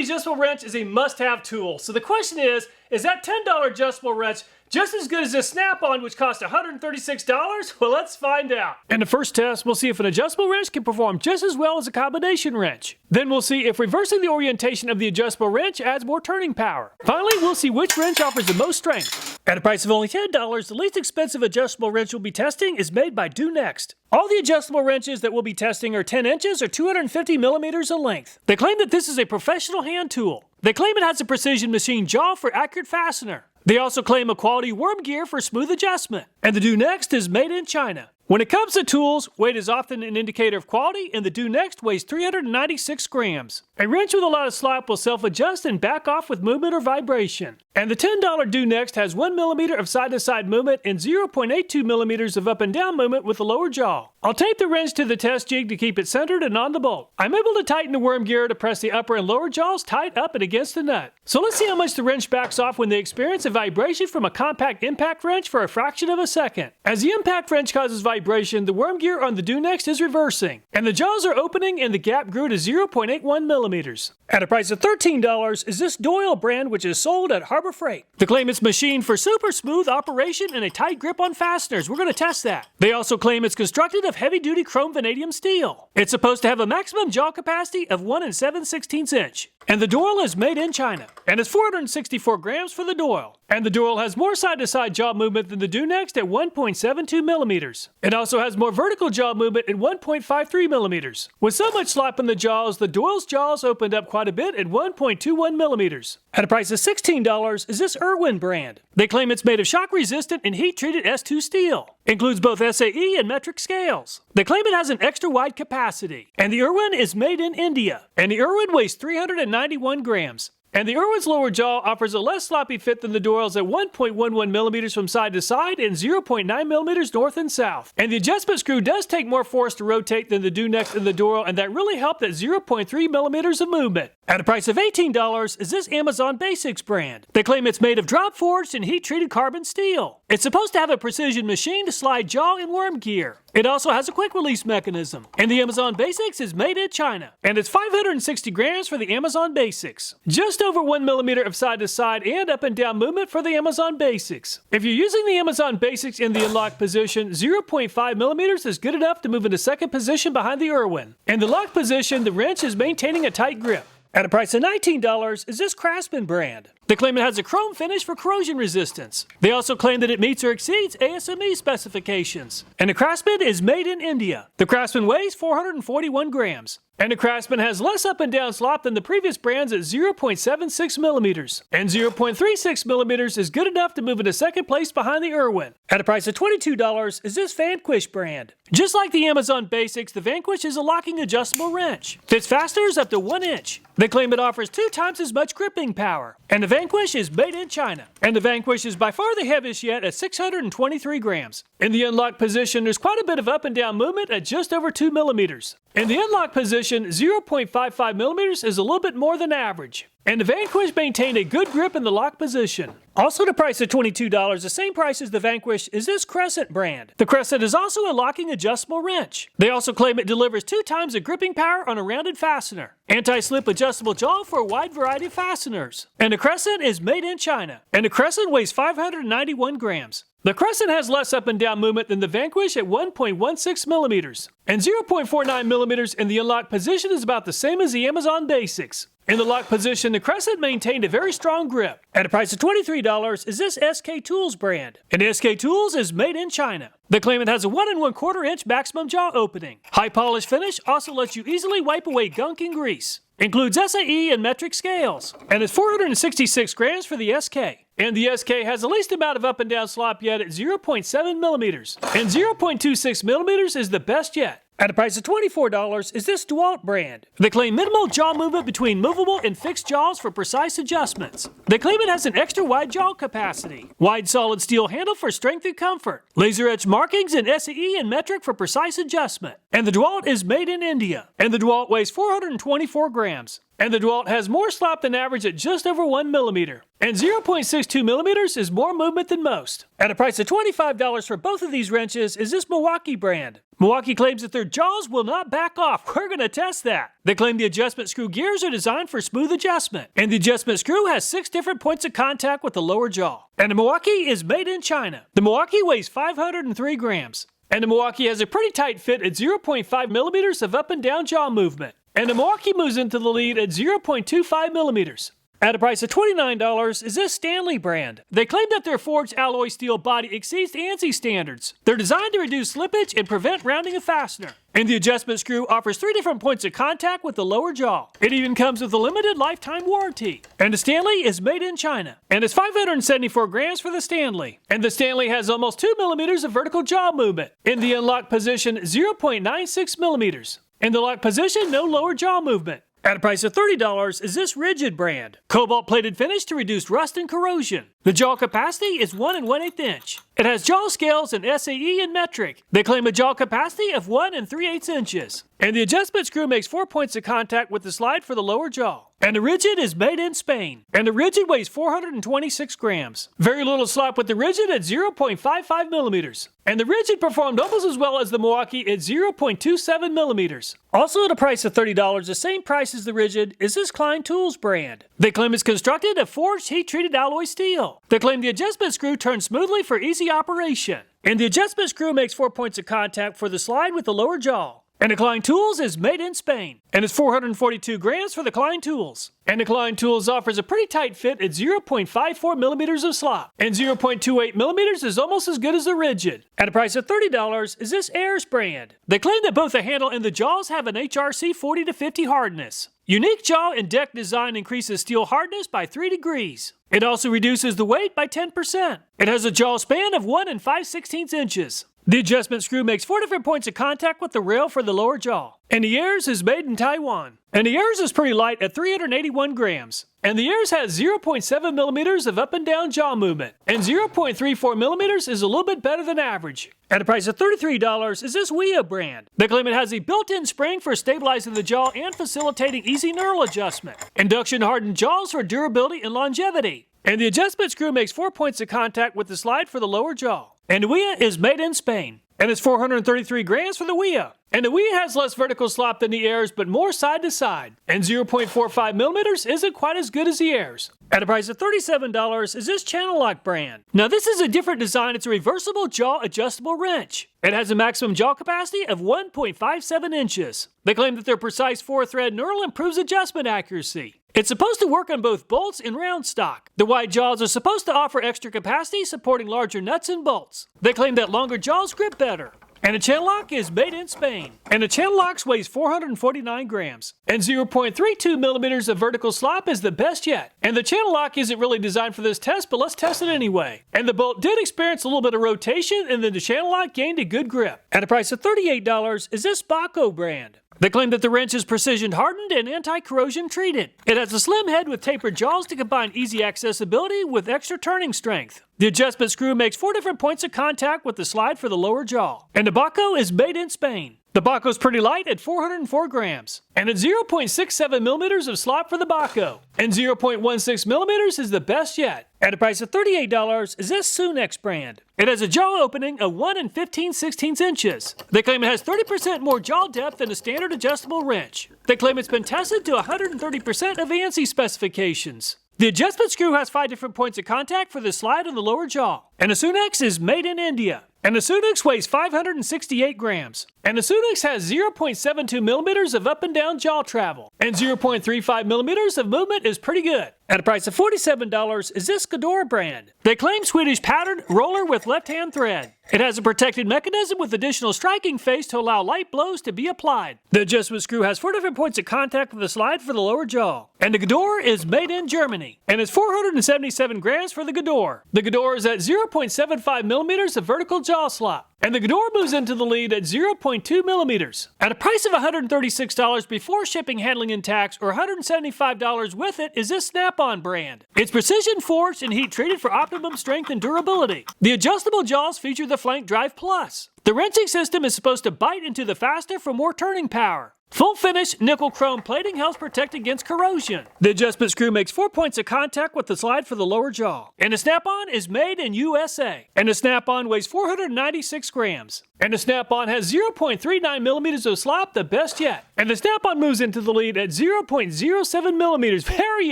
adjustable wrench is a must-have tool. So the question is that $10 adjustable wrench just as good as this Snap-on, which costs $136? Well, let's find out. In the first test, we'll see if an adjustable wrench can perform just as well as a combination wrench. Then we'll see if reversing the orientation of the adjustable wrench adds more turning power. Finally, we'll see which wrench offers the most strength. At a price of only $10, the least expensive adjustable wrench we'll be testing is made by Do Next. All the adjustable wrenches that we'll be testing are 10 inches or 250 millimeters in length. They claim that this is a professional hand tool. They claim it has a precision machine jaw for accurate fastener. They also claim a quality worm gear for smooth adjustment. And the Do Next is made in China. When it comes to tools, weight is often an indicator of quality, and the Do Next weighs 396 grams. A wrench with a lot of slop will self-adjust and back off with movement or vibration. And the $10 Do Next has 1 millimeter of side-to-side movement and 0.82 millimeters of up and down movement with the lower jaw. I'll tape the wrench to the test jig to keep it centered and on the bolt. I'm able to tighten the worm gear to press the upper and lower jaws tight up and against the nut. So let's see how much the wrench backs off when they experience a vibration from a compact impact wrench for a fraction of a second. As the impact wrench causes vibration, the worm gear on the Do Next is reversing, and the jaws are opening and the gap grew to 0.81 millimeters. At a price of $13 is this Doyle brand, which is sold at Harbor Freight. They claim it's machined for super smooth operation and a tight grip on fasteners. We're going to test that. They also claim it's constructed of heavy-duty chrome vanadium steel. It's supposed to have a maximum jaw capacity of 1 7/16 inch. And the Doyle is made in China. And it's 464 grams for the Doyle. And the Doyle has more side-to-side jaw movement than the Do Next at 1.72 millimeters. It also has more vertical jaw movement at 1.53 millimeters. With so much slop in the jaws, the Doyle's jaws opened up quite a bit at 1.21 millimeters. At a price of $16 is this Irwin brand. They claim it's made of shock-resistant and heat-treated S2 steel. Includes both SAE and metric scales. They claim it has an extra wide capacity. And the Irwin is made in India. And the Irwin weighs 391 grams. And the Irwin's lower jaw offers a less sloppy fit than the Doyle's at 1.11 millimeters from side to side and 0.9 millimeters north and south. And the adjustment screw does take more force to rotate than the Do Next and the Doyle, and that really helped at 0.3 millimeters of movement. At a price of $18 is this Amazon Basics brand. They claim it's made of drop-forged and heat-treated carbon steel. It's supposed to have a precision machine to slide jaw and worm gear. It also has a quick-release mechanism. And the Amazon Basics is made in China. And it's 560 grams for the Amazon Basics. Just over 1 millimeter of side-to-side and up and down movement for the Amazon Basics. If you're using the Amazon Basics in the unlocked position, 0.5 millimeters is good enough to move into second position behind the Irwin. In the locked position, the wrench is maintaining a tight grip. At a price of $19 is this Craftsman brand. They claim it has a chrome finish for corrosion resistance. They also claim that it meets or exceeds ASME specifications. And the Craftsman is made in India. The Craftsman weighs 441 grams. And the Craftsman has less up and down slop than the previous brands at 0.76 millimeters. And 0.36 millimeters is good enough to move into second place behind the Irwin. At a price of $22 is this Vanquish brand. Just like the Amazon Basics, the Vanquish is a locking adjustable wrench. Fits fasteners up to 1 inch. They claim it offers 2 times as much gripping power. And the Vanquish is made in China. And the Vanquish is by far the heaviest yet at 623 grams. In the unlocked position, there's quite a bit of up and down movement at just over 2 millimeters. In the unlocked position, 0.55 millimeters is a little bit more than average. And the Vanquish maintained a good grip in the locked position. Also the price of $22, the same price as the Vanquish, is this Crescent brand. The Crescent is also a locking adjustable wrench. They also claim it delivers 2 times the gripping power on a rounded fastener. Anti-slip adjustable jaw for a wide variety of fasteners. And the Crescent is made in China. And the Crescent weighs 591 grams. The Crescent has less up and down movement than the Vanquish at 1.16 millimeters. And 0.49 millimeters in the unlocked position is about the same as the Amazon Basics. In the locked position, the Crescent maintained a very strong grip. At a price of $23 is this SK Tools brand. And SK Tools is made in China. They claim it has a 1 1/4 inch maximum jaw opening. High polish finish also lets you easily wipe away gunk and grease. Includes SAE and metric scales. And it's 466 grams for the SK. And the SK has the least amount of up and down slop yet at 0.7 millimeters. And 0.26 millimeters is the best yet. At a price of $24 is this DeWalt brand. They claim minimal jaw movement between movable and fixed jaws for precise adjustments. They claim it has an extra wide jaw capacity. Wide solid steel handle for strength and comfort. Laser etched markings in SAE and metric for precise adjustment. And the DeWalt is made in India. And the DeWalt weighs 424 grams. and the DeWalt has more slop than average at just over 1 millimeter. And 0.62 millimeters is more movement than most. At a price of $25 for both of these wrenches is this Milwaukee brand. Milwaukee claims that their jaws will not back off. We're going to test that. They claim the adjustment screw gears are designed for smooth adjustment. And the adjustment screw has 6 different points of contact with the lower jaw. And the Milwaukee is made in China. The Milwaukee weighs 503 grams. And the Milwaukee has a pretty tight fit at 0.5 millimeters of up and down jaw movement. And the Milwaukee moves into the lead at 0.25 millimeters. At a price of $29 is this Stanley brand. They claim that their forged alloy steel body exceeds ANSI standards. They're designed to reduce slippage and prevent rounding of fastener. And the adjustment screw offers 3 different points of contact with the lower jaw. It even comes with a limited lifetime warranty. And the Stanley is made in China. And it's 574 grams for the Stanley. And the Stanley has almost 2 millimeters of vertical jaw movement. In the unlocked position, 0.96 millimeters. In the locked position, no lower jaw movement. At a price of $30 is this Rigid brand. Cobalt-plated finish to reduce rust and corrosion. The jaw capacity is 1 1/8 inch. It has jaw scales in SAE and metric. They claim a jaw capacity of 1 3/8 inches. And the adjustment screw makes 4 points of contact with the slide for the lower jaw. And the Rigid is made in Spain. And the Rigid weighs 426 grams. Very little slop with the Rigid at 0.55 millimeters. And the Rigid performed almost as well as the Milwaukee at 0.27 millimeters. Also at a price of $30, the same price as the Rigid, is this Klein Tools brand. They claim it's constructed of forged heat-treated alloy steel. They claim the adjustment screw turns smoothly for easy operation. And the adjustment screw makes 4 points of contact for the slide with the lower jaw. And the Klein Tools is made in Spain. And it's 442 grams for the Klein Tools. And the Klein Tools offers a pretty tight fit at 0.54 millimeters of slop. And 0.28 millimeters is almost as good as the Rigid. At a price of $30 is this Ayers brand. They claim that both the handle and the jaws have an HRC 40 to 50 hardness. Unique jaw and deck design increases steel hardness by 3 degrees. It also reduces the weight by 10%. It has a jaw span of 1 5/16 inches. The adjustment screw makes 4 different points of contact with the rail for the lower jaw. And the Ayers is made in Taiwan. And the Ayers is pretty light at 381 grams. And the Ayers has 0.7 millimeters of up and down jaw movement. And 0.34 millimeters is a little bit better than average. At a price of $33 is this Wea brand. They claim it has a built-in spring for stabilizing the jaw and facilitating easy knurl adjustment. Induction hardened jaws for durability and longevity. And the adjustment screw makes 4 points of contact with the slide for the lower jaw. And the Wea is made in Spain. And it's 433 grams for the Wea. And the Wea has less vertical slop than the Ayers, but more side to side. And 0.45 millimeters isn't quite as good as the Ayers. At a price of $37 is this Channel Lock brand. Now this is a different design. It's a reversible jaw adjustable wrench. It has a maximum jaw capacity of 1.57 inches. They claim that their precise 4-thread knurl improves adjustment accuracy. It's supposed to work on both bolts and round stock. The wide jaws are supposed to offer extra capacity, supporting larger nuts and bolts. They claim that longer jaws grip better. And the Channel Lock is made in Spain. And the Channel Lock weighs 449 grams. And 0.32 millimeters of vertical slop is the best yet. And the Channel Lock isn't really designed for this test, but let's test it anyway. And the bolt did experience a little bit of rotation, and then the Channel Lock gained a good grip. At a price of $38 is this Baco brand. They claim that the wrench is precision hardened and anti-corrosion treated. It has a slim head with tapered jaws to combine easy accessibility with extra turning strength. The adjustment screw makes 4 different points of contact with the slide for the lower jaw. And the Baco is made in Spain. The Baco is pretty light at 404 grams. And it's 0.67 millimeters of slop for the Baco. And 0.16 millimeters is the best yet. At a price of $38 is this Sunex brand. It has a jaw opening of 1 15/16 inches. They claim it has 30% more jaw depth than a standard adjustable wrench. They claim it's been tested to 130% of ANSI specifications. The adjustment screw has 5 different points of contact for the slide on the lower jaw. And the Sunex is made in India. And the Sunex weighs 568 grams. And the Sunex has 0.72 millimeters of up and down jaw travel. And 0.35 millimeters of movement is pretty good. At a price of $47 is this Skador brand. They claim Swedish patterned roller with left-hand thread. It has a protected mechanism with additional striking face to allow light blows to be applied. The adjustment screw has 4 different points of contact with the slide for the lower jaw. And the Skador is made in Germany. And it's 477 grams for the Skador. The Skador is at 0.75 millimeters of vertical jaw slop. And the Skador moves into the lead at 0.2 millimeters. At a price of $136 before shipping, handling, and tax, or $175 with it, is this Snap-on brand. It's precision forged and heat treated for optimum strength and durability. The adjustable jaws feature the Flank Drive Plus. The wrenching system is supposed to bite into the fastener for more turning power. Full finish nickel chrome plating helps protect against corrosion. The adjustment screw makes 4 points of contact with the slide for the lower jaw. And the snap-on is made in USA. And the snap-on weighs 496 grams. And the snap-on has 0.39 millimeters of slop, the best yet. And the snap-on moves into the lead at 0.07 millimeters. Very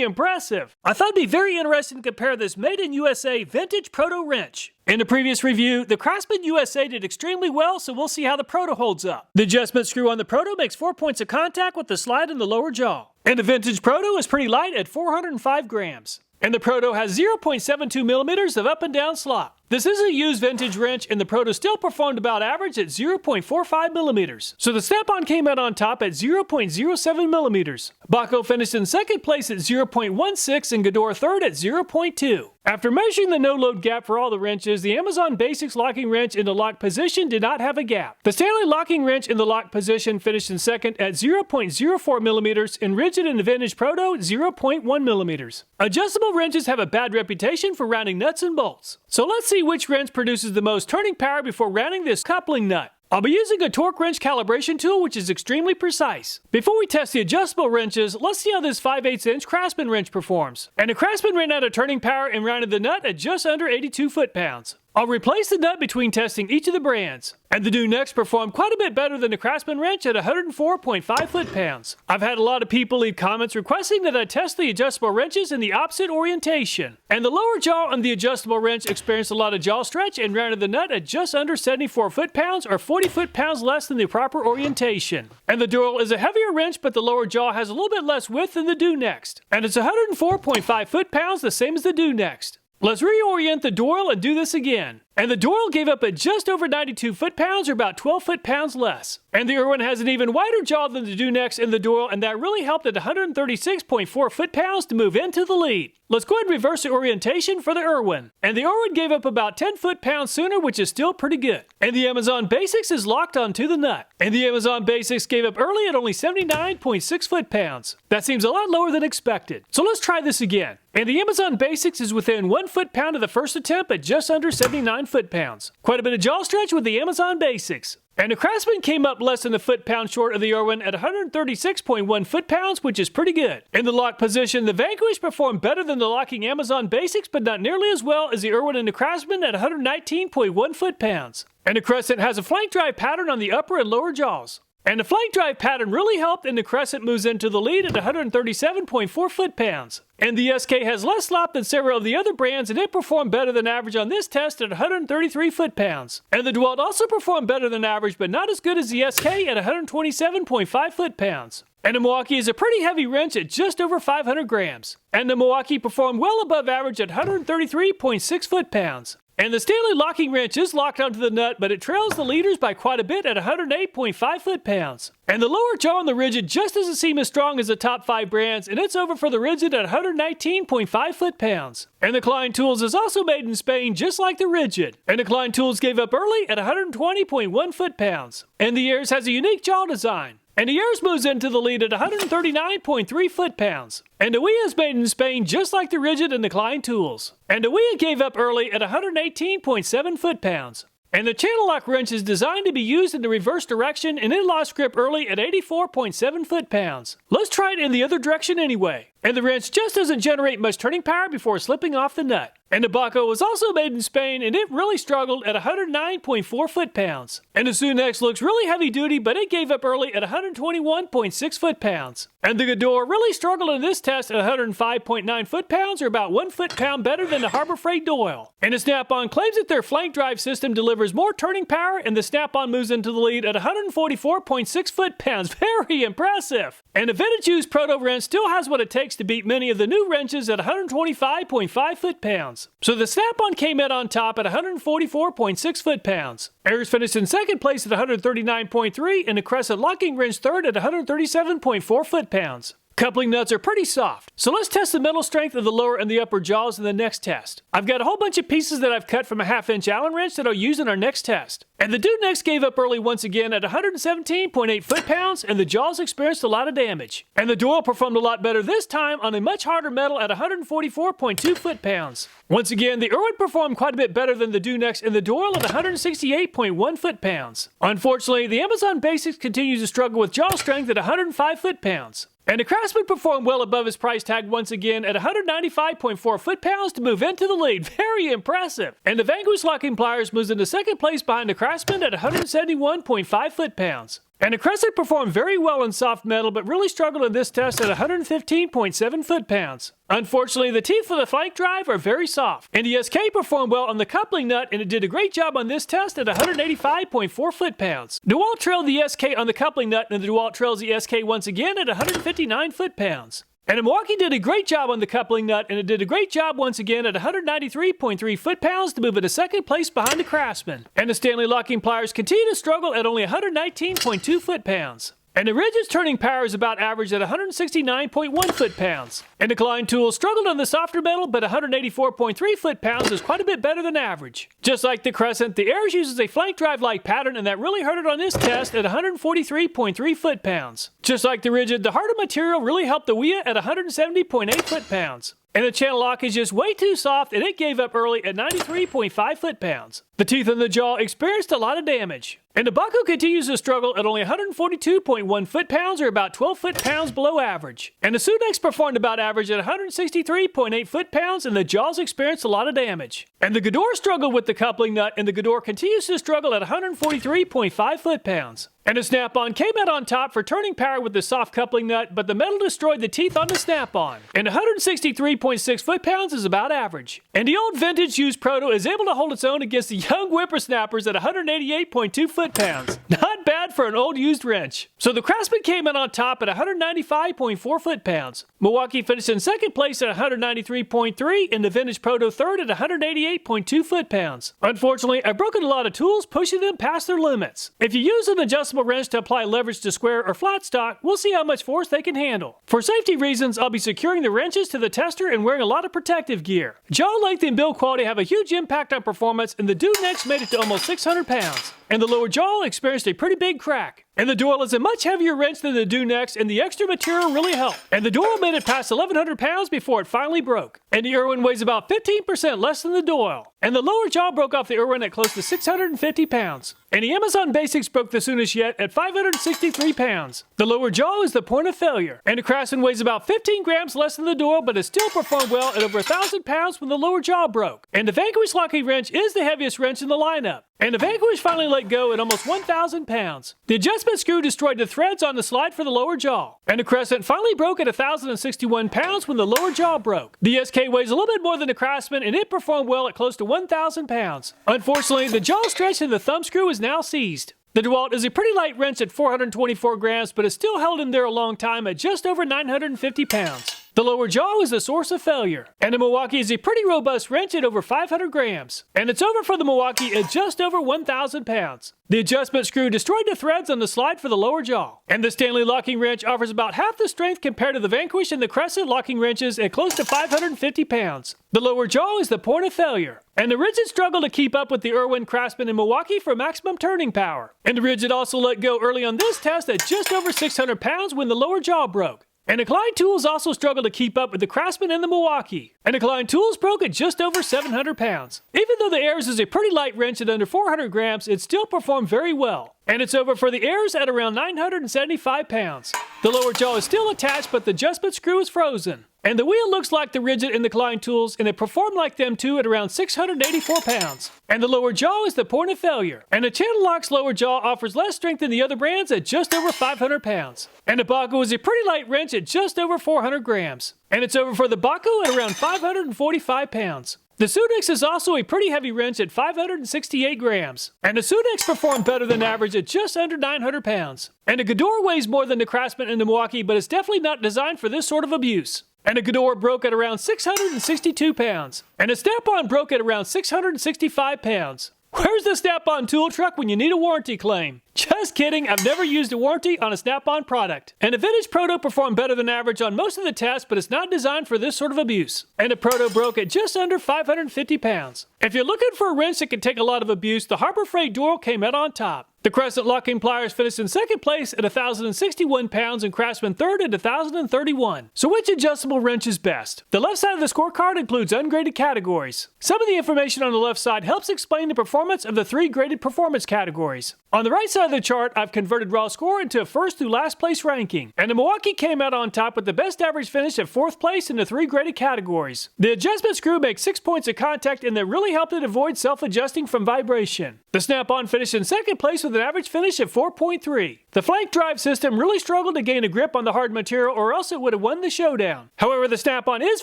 impressive. I thought it'd be very interesting to compare this made in USA vintage proto wrench. In the previous review, the Craftsman USA did extremely well, so we'll see how the Proto holds up. The adjustment screw on the Proto makes 4 points of contact with the slide in the lower jaw. And the vintage Proto is pretty light at 405 grams. And the Proto has 0.72 millimeters of up and down slop. This is a used vintage wrench, and the Proto still performed about average at 0.45 millimeters. So the snap-on came out on top at 0.07 millimeters. Baco finished in second place at 0.16 and Gador third at 0.2. After measuring the no-load gap for all the wrenches, the Amazon Basics locking wrench in the lock position did not have a gap. The Stanley locking wrench in the lock position finished in second at 0.04 millimeters and rigid in the vintage Proto 0.1 millimeters. Adjustable wrenches have a bad reputation for rounding nuts and bolts. So let's see which wrench produces the most turning power before rounding this coupling nut. I'll be using a torque wrench calibration tool which is extremely precise. Before we test the adjustable wrenches, let's see how this 5/8 inch Craftsman wrench performs. And the Craftsman ran out of turning power and rounded the nut at just under 82 foot-pounds. I'll replace the nut between testing each of the brands. And the Do Next performed quite a bit better than the Craftsman wrench at 104.5 foot-pounds. I've had a lot of people leave comments requesting that I test the adjustable wrenches in the opposite orientation. And the lower jaw on the adjustable wrench experienced a lot of jaw stretch and rounded the nut at just under 74 foot-pounds or 40 foot-pounds less than the proper orientation. And the Doyle is a heavier wrench, but the lower jaw has a little bit less width than the Do Next. And it's 104.5 foot-pounds, the same as the Do Next. Let's reorient the Doyle and do this again. And the Doyle gave up at just over 92 foot-pounds or about 12 foot-pounds less. And the Irwin has an even wider jaw than the Do Next and the Doyle, and that really helped at 136.4 foot-pounds to move into the lead. Let's go ahead and reverse the orientation for the Irwin. And the Irwin gave up about 10 foot-pounds sooner, which is still pretty good. And the Amazon Basics is locked onto the nut. And the Amazon Basics gave up early at only 79.6 foot-pounds. That seems a lot lower than expected. So let's try this again. And the Amazon Basics is within 1 foot-pound of the first attempt at just under 79 foot-pounds. Quite a bit of jaw stretch with the Amazon Basics. And the Craftsman came up less than a foot-pound short of the Irwin at 136.1 foot-pounds, which is pretty good. In the lock position, the Vanquish performed better than the locking Amazon Basics, but not nearly as well as the Irwin and the Craftsman at 119.1 foot-pounds. And the Crescent has a flank drive pattern on the upper and lower jaws. And the flank drive pattern really helped, and the Crescent moves into the lead at 137.4 foot-pounds. And the SK has less slop than several of the other brands, and it performed better than average on this test at 133 foot-pounds. And the Doyle also performed better than average, but not as good as the SK at 127.5 foot-pounds. And the Milwaukee is a pretty heavy wrench at just over 500 grams. And the Milwaukee performed well above average at 133.6 foot-pounds. And the Stanley locking wrench is locked onto the nut, but it trails the leaders by quite a bit at 108.5 foot-pounds. And the lower jaw on the Rigid just doesn't seem as strong as the top 5 brands, and it's over for the Rigid at 119.5 foot-pounds. And the Klein Tools is also made in Spain just like the Rigid. And the Klein Tools gave up early at 120.1 foot-pounds. And the Ayers has a unique jaw design. And the Ayers moves into the lead at 139.3 foot-pounds. And the Ouija is made in Spain just like the Rigid and the Klein Tools. And the Ouija gave up early at 118.7 foot-pounds. And the channel lock wrench is designed to be used in the reverse direction, and it lost grip early at 84.7 foot-pounds. Let's try it in the other direction anyway. And the wrench just doesn't generate much turning power before slipping off the nut. And the Baco was also made in Spain, and it really struggled at 109.4 foot-pounds. And the Sunex looks really heavy duty, but it gave up early at 121.6 foot-pounds. And the Gador really struggled in this test at 105.9 foot-pounds, or about 1 foot-pound better than the Harbor Freight Doyle. And the Snap-on claims that their flank drive system delivers more turning power, and the Snap-on moves into the lead at 144.6 foot-pounds. Very impressive! And the vintage used Proto wrench still has what it takes to beat many of the new wrenches at 125.5 foot-pounds. So the Snap-on came out on top at 144.6 foot-pounds. Ayers finished in second place at 139.3, and the Crescent locking wrench third at 137.4 foot-pounds. Coupling nuts are pretty soft, so let's test the metal strength of the lower and the upper jaws in the next test. I've got a whole bunch of pieces that I've cut from a 1/2-inch Allen wrench that I'll use in our next test. And the dude next gave up early once again at 117.8 foot-pounds, and the jaws experienced a lot of damage. And the Doyle performed a lot better this time on a much harder metal at 144.2 foot-pounds. Once again, the Irwin performed quite a bit better than the Dunex and the Doyle at 168.1 foot-pounds. Unfortunately, the Amazon Basics continues to struggle with jaw strength at 105 foot-pounds. And the Craftsman performed well above his price tag once again at 195.4 foot-pounds to move into the lead. Very impressive. And the Vanquish Locking Pliers moves into second place behind the Craftsman at 171.5 foot-pounds. And the Crescent performed very well in soft metal, but really struggled in this test at 115.7 foot-pounds. Unfortunately, the teeth for the flank drive are very soft. And the SK performed well on the coupling nut, and it did a great job on this test at 185.4 foot-pounds. DeWalt trailed the SK on the coupling nut, and the DeWalt trails the SK once again at 159 foot-pounds. And the Milwaukee did a great job on the coupling nut, and it did a great job once again at 193.3 foot-pounds to move into second place behind the Craftsman. And the Stanley Locking Pliers continue to struggle at only 119.2 foot-pounds. And the Ridge's turning power is about average at 169.1 foot-pounds. And the Klein Tools struggled on the softer metal, but 184.3 foot-pounds is quite a bit better than average. Just like the Crescent, the Ayers uses a flank drive-like pattern, and that really hurt it on this test at 143.3 foot-pounds. Just like the Rigid, the harder material really helped the Wea at 170.8 foot-pounds. And the channel lock is just way too soft, and it gave up early at 93.5 foot-pounds. The teeth in the jaw experienced a lot of damage. And the Baco continues to struggle at only 142.1 foot-pounds, or about 12 foot-pounds below average. And the Sudex performed about average at 163.8 foot-pounds, and the jaws experienced a lot of damage. And the Gador struggled with the coupling nut, and the Gador continues to struggle at 143.5 foot-pounds. And the Snap-on came out on top for turning power with the soft coupling nut, but the metal destroyed the teeth on the Snap-on. And 163.6 foot-pounds is about average. And the old vintage used Proto is able to hold its own against the young whippersnappers at 188.2 foot-pounds. Not bad for an old used wrench. So the Craftsman came in on top at 195.4 foot-pounds. Milwaukee finished in second place at 193.3, and the vintage Proto third at 188.2 foot-pounds. Unfortunately, I've broken a lot of tools, pushing them past their limits. If you use an adjustable wrench to apply leverage to square or flat stock, we'll see how much force they can handle. For safety reasons, I'll be securing the wrenches to the tester and wearing a lot of protective gear. Jaw length and build quality have a huge impact on performance, and the Dude Next made it to almost 600 pounds. And the lower jaw experienced a pretty big crack. And the Doyle is a much heavier wrench than the Dunex, and the extra material really helped. And the Doyle made it past 1,100 pounds before it finally broke. And the Irwin weighs about 15% less than the Doyle. And the lower jaw broke off the Irwin at close to 650 pounds. And the Amazon Basics broke the soonest yet at 563 pounds. The lower jaw is the point of failure. And the Craftsman weighs about 15 grams less than the Doyle, but it still performed well at over 1,000 pounds when the lower jaw broke. And the Vanquish Locking Wrench is the heaviest wrench in the lineup. And the Vanquish finally let go at almost 1,000 pounds. The adjustment screw destroyed the threads on the slide for the lower jaw. And the Crescent finally broke at 1,061 pounds when the lower jaw broke. The SK weighs a little bit more than the Craftsman, and it performed well at close to 1,000 pounds. Unfortunately, the jaw stretch and the thumb screw is now seized. The DeWalt is a pretty light wrench at 424 grams, but is still held in there a long time at just over 950 pounds. The lower jaw is the source of failure. And the Milwaukee is a pretty robust wrench at over 500 grams. And it's over for the Milwaukee at just over 1,000 pounds. The adjustment screw destroyed the threads on the slide for the lower jaw. And the Stanley Locking Wrench offers about half the strength compared to the Vanquish and the Crescent locking wrenches at close to 550 pounds. The lower jaw is the point of failure. And the Rigid struggled to keep up with the Irwin, Craftsman, and Milwaukee for maximum turning power. And the Rigid also let go early on this test at just over 600 pounds when the lower jaw broke. And the Klein Tools also struggled to keep up with the Craftsman and the Milwaukee. And the Klein Tools broke at just over 700 pounds. Even though the Ayers is a pretty light wrench at under 400 grams, it still performed very well. And it's over for the Ayers at around 975 pounds. The lower jaw is still attached, but the adjustment screw is frozen. And the wheel looks like the Rigid and the Klein Tools, and it performed like them too at around 684 pounds. And the lower jaw is the point of failure. And the Channel Lock's lower jaw offers less strength than the other brands at just over 500 pounds. And the Baco is a pretty light wrench at just over 400 grams. And it's over for the Baco at around 545 pounds. The Sudex is also a pretty heavy wrench at 568 grams. And the Sudex performed better than average at just under 900 pounds. And the Gador weighs more than the Craftsman and the Milwaukee, but it's definitely not designed for this sort of abuse. And the Gador broke at around 662 pounds. And the Snap-on broke at around 665 pounds. Where's the Snap-on tool truck when you need a warranty claim? Just kidding, I've never used a warranty on a Snap-on product. And a vintage Proto performed better than average on most of the tests, but it's not designed for this sort of abuse. And a Proto broke at just under 550 pounds. If you're looking for a wrench that can take a lot of abuse, the Harbor Freight Doyle came out on top. The Crescent locking pliers finished in second place at 1,061 pounds and Craftsman third at 1,031. So which adjustable wrench is best? The left side of the scorecard includes ungraded categories. Some of the information on the left side helps explain the performance of the 3 graded performance categories. On the right side of the chart, I've converted raw score into a first through last place ranking. And the Milwaukee came out on top with the best average finish at 4th place in the 3 graded categories. The adjustment screw makes 6 points of contact and that really helped it avoid self-adjusting from vibration. The Snap-on finished in second place with an average finish at 4.3. The flank drive system really struggled to gain a grip on the hard material or else it would have won the showdown. However, the Snap-on is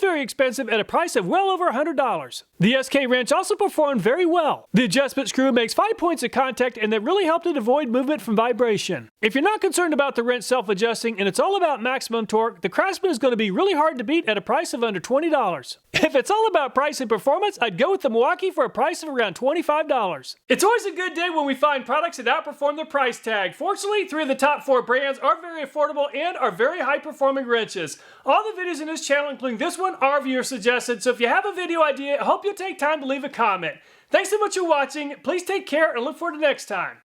very expensive at a price of well over $100. The SK wrench also performed very well. The adjustment screw makes 5 points of contact and that really helped it avoid movement from vibration. If you're not concerned about the wrench self-adjusting and it's all about maximum torque, the Craftsman is going to be really hard to beat at a price of under $20. If it's all about price and performance, I'd go with the Milwaukee for a price of around $25. It's always a good day when we find products that outperform their price tag. Fortunately, 3 of the top 4 brands are very affordable and are very high-performing wrenches. All the videos in this channel, including this one, are viewer suggested, so if you have a video idea, I hope you'll take time to leave a comment. Thanks so much for watching. Please take care and look forward to next time.